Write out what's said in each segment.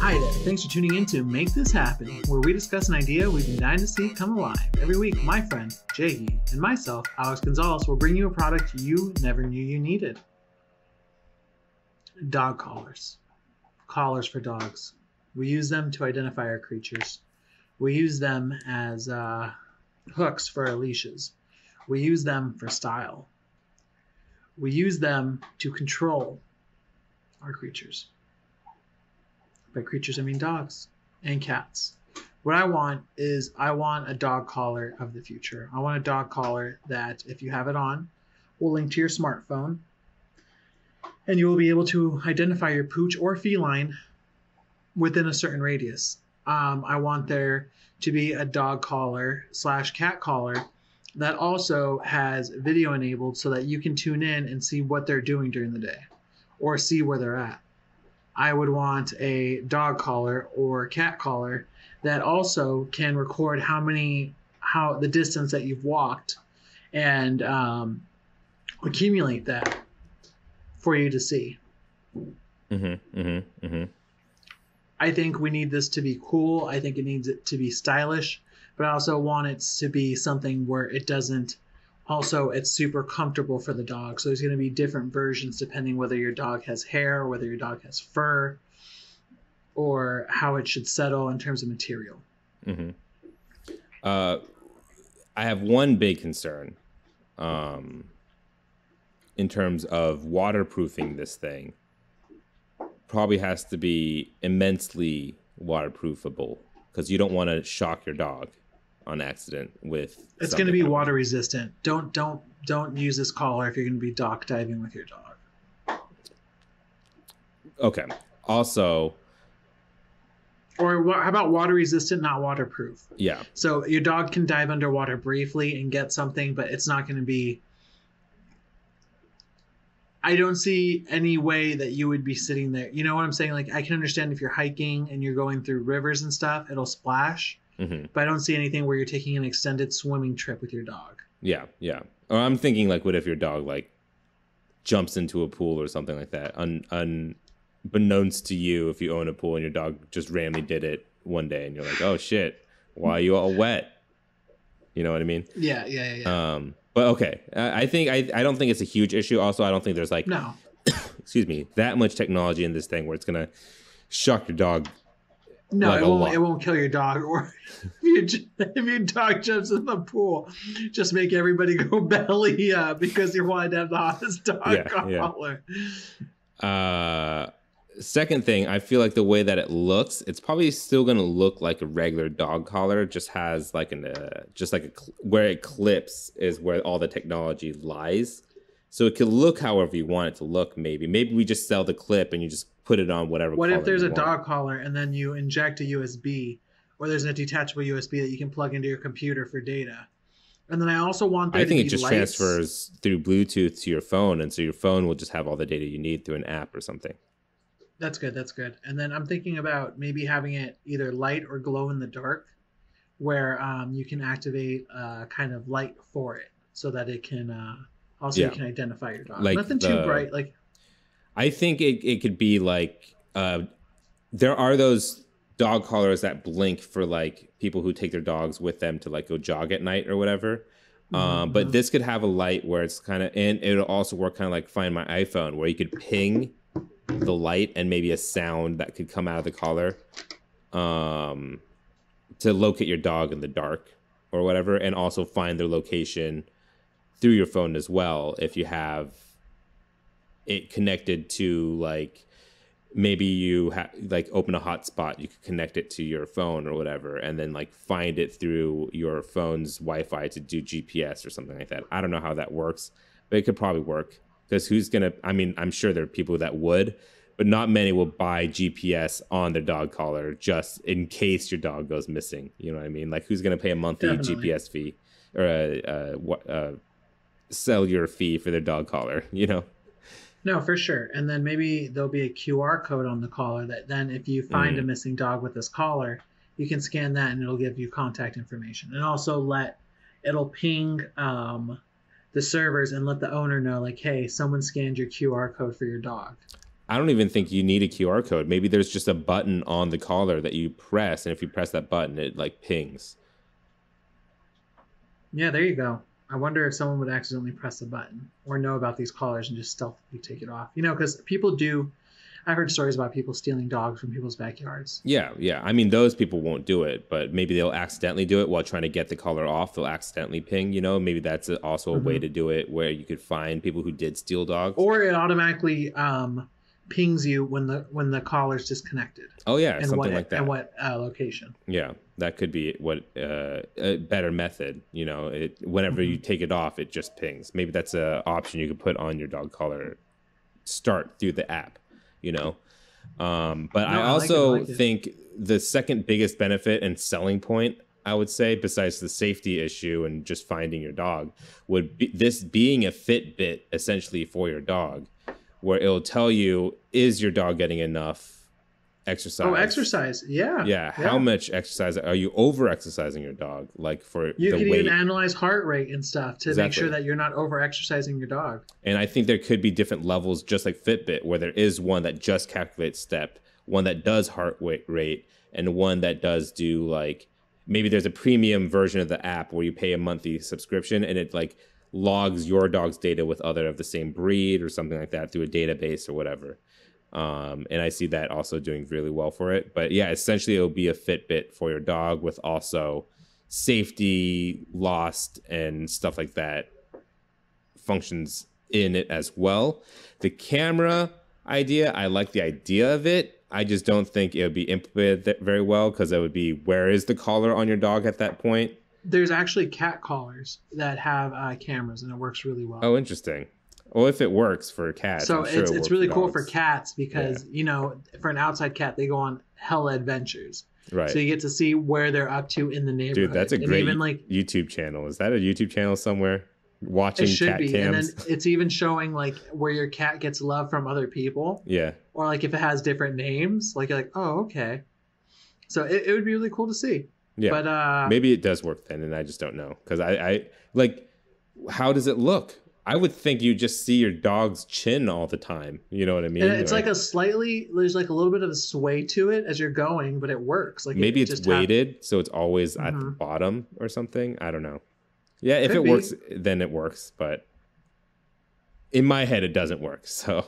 Hi there, thanks for tuning in to Make This Happen, where we discuss an idea we've been dying to see come alive. Every week, my friend, Jahi, and myself, Alex Gonzalez, will bring you a product you never knew you needed. Dog collars. Collars for dogs. We use them to identify our creatures. We use them as hooks for our leashes. We use them for style. We use them to control our creatures. By creatures, I mean dogs and cats. What I want is a dog collar of the future. I want a dog collar that, if you have it on, will link to your smartphone, and you will be able to identify your pooch or feline within a certain radius. I want there to be a dog collar / cat collar that also has video enabled so that you can tune in and see what they're doing during the day or see where they're at. I would want a dog collar or cat collar that also can record how the distance that you've walked and accumulate that for you to see. I think we need this to be cool. I think it needs it to be stylish, but I also want it to be something where it doesn't. Also, it's super comfortable for the dog. So there's going to be different versions depending whether your dog has hair, whether your dog has fur, or how it should settle in terms of material. I have one big concern in terms of waterproofing this thing. Probably has to be immensely waterproofable because you don't want to shock your dog on accident with. It's going to be water resistant. Don't use this collar if you're going to be dock diving with your dog. Okay. Also, or how about water resistant, not waterproof? Yeah. So your dog can dive underwater briefly and get something, but it's not going to be. I don't see any way that you would be sitting there. You know what I'm saying? Like, I can understand if you're hiking and you're going through rivers and stuff, it'll splash. But I don't see anything where you're taking an extended swimming trip with your dog. Yeah. Or I'm thinking, like, what if your dog, like, jumps into a pool or something like that, unbeknownst to you, if you own a pool and your dog just randomly did it one day and you're like, oh, shit, why are you all wet? You know what I mean? Yeah. But okay, I don't think it's a huge issue. Also, I don't think there's excuse me, that much technology in this thing where it's gonna shock your dog. No, like it won't kill your dog. Or if your dog jumps in the pool, just make everybody go belly up because you want to have the hottest dog collar. Second thing, I feel like the way that it looks, it's probably still going to look like a regular dog collar. Just has like where it clips is where all the technology lies. So it could look however you want it to look. Maybe we just sell the clip and you just put it on whatever. What if there's a dog collar and then you inject a USB, or there's a detachable USB that you can plug into your computer for data? And then I also want there to be lights. I think it just transfers through Bluetooth to your phone, and so your phone will just have all the data you need through an app or something. That's good. And then I'm thinking about maybe having it either light or glow in the dark, where you can activate a kind of light for it so that it can you can identify your dog. Like nothing too bright. Like, I think it could be like there are those dog collars that blink for like people who take their dogs with them to like go jog at night or whatever. But this could have a light where it's kind of, and it'll also work kind of like Find My iPhone, where you could ping the light and maybe a sound that could come out of the collar to locate your dog in the dark or whatever, and also find their location through your phone as well if you have it connected to, like, maybe you like open a hotspot, you could connect it to your phone or whatever, and then like find it through your phone's Wi-Fi to do GPS or something like that. I don't know how that works, but it could probably work. Because I'm sure there are people that would, but not many will buy GPS on their dog collar just in case your dog goes missing. You know what I mean? Like, who's going to pay a monthly GPS fee or a cellular fee for their dog collar, you know? No, for sure. And then maybe there'll be a QR code on the collar that then if you find a missing dog with this collar, you can scan that and it'll give you contact information. And also it'll ping the servers and let the owner know, like, hey, someone scanned your QR code for your dog. I don't even think you need a QR code. Maybe there's just a button on the collar that you press, and if you press that button, it like pings. Yeah, there you go. I wonder if someone would accidentally press a button or know about these collars and just stealthily take it off. You know, because people do. I've heard stories about people stealing dogs from people's backyards. Yeah, yeah. I mean, those people won't do it, but maybe they'll accidentally do it while trying to get the collar off. They'll accidentally ping, you know? Maybe that's also a way to do it where you could find people who did steal dogs. Or it automatically pings you when the collar's disconnected. Oh, yeah, and something like that. And what location. Yeah, that could be what a better method. You know, whenever you take it off, it just pings. Maybe that's an option you could put on your dog collar. Start through the app. You know, but I also think the second biggest benefit and selling point, I would say, besides the safety issue and just finding your dog, would be this being a Fitbit essentially for your dog, where it'll tell you, is your dog getting enough exercise? Oh, exercise. Yeah. Yeah. How much exercise are you over exercising your dog? Like for you the can weight. even analyze heart rate and stuff to make sure that you're not over exercising your dog. And I think there could be different levels, just like Fitbit, where there is one that just calculates step, one that does heart rate, and one that does do like, maybe there's a premium version of the app where you pay a monthly subscription and it like logs your dog's data with other of the same breed or something like that through a database or whatever. And I see that also doing really well for it. But yeah, essentially it'll be a Fitbit for your dog with also safety, lost, and stuff like that functions in it as well. The camera idea, I like the idea of it. I just don't think it would be implemented very well because it would be, where is the collar on your dog at that point? There's actually cat collars that have cameras, and it works really well. Oh, interesting. Well, if it works for cats, so I'm sure it's really cool for cats because you know, for an outside cat, they go on hella adventures. Right. So you get to see where they're up to in the neighborhood. Dude, that's a great even, like, YouTube channel. Is that a YouTube channel somewhere? Watching it should cat be. cams. And then it's even showing like where your cat gets love from other people. Yeah. Or like if it has different names, like you're like, oh, okay. So it would be really cool to see. Yeah. But maybe it does work then, and I just don't know because I like, how does it look? I would think you just see your dog's chin all the time. You know what I mean? And it's like there's like a little bit of a sway to it as you're going, but it works. Like maybe it's weighted, so it's always at the bottom or something. I don't know. Yeah, if it works, then it works. But in my head, it doesn't work. So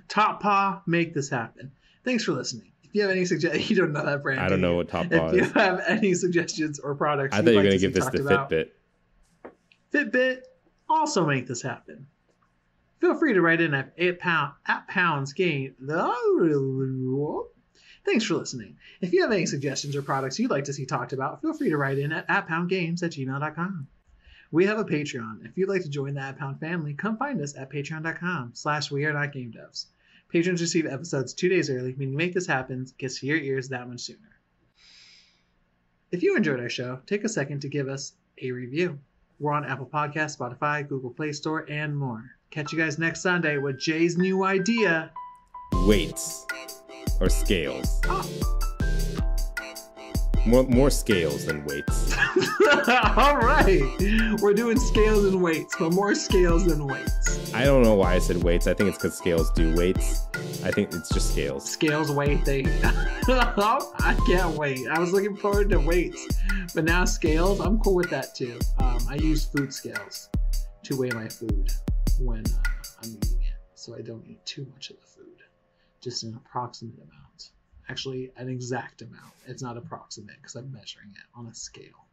Top Paw, make this happen. Thanks for listening. If you have any suggestions, you don't know that brand. I don't know what Top Paw is. If you have any suggestions or products, I thought you were going to give this to Fitbit. Fitbit, also make this happen. Feel free to write in at pounds game. Thanks for listening. If you have any suggestions or products you'd like to see talked about, feel free to write in at @poundgames@gmail.com. We have a Patreon. If you'd like to join the @Pound family, come find us at patreon.com/wearenotgamedevs. Patrons receive episodes 2 days early, meaning Make This Happen gets to your ears that much sooner. If you enjoyed our show, take a second to give us a review. We're on Apple Podcasts, Spotify, Google Play Store, and more. Catch you guys next Sunday with Jay's new idea. Weights or scales. Oh. More scales than weights. All right. We're doing scales and weights, but more scales than weights. I don't know why I said weights. I think it's because scales do weights. I think it's just scales. Scales weight thing. I can't wait. I was looking forward to weights, but now scales, I'm cool with that too. I use food scales to weigh my food when I'm eating it, so I don't eat too much of the food, just an approximate amount. Actually, an exact amount. It's not approximate because I'm measuring it on a scale.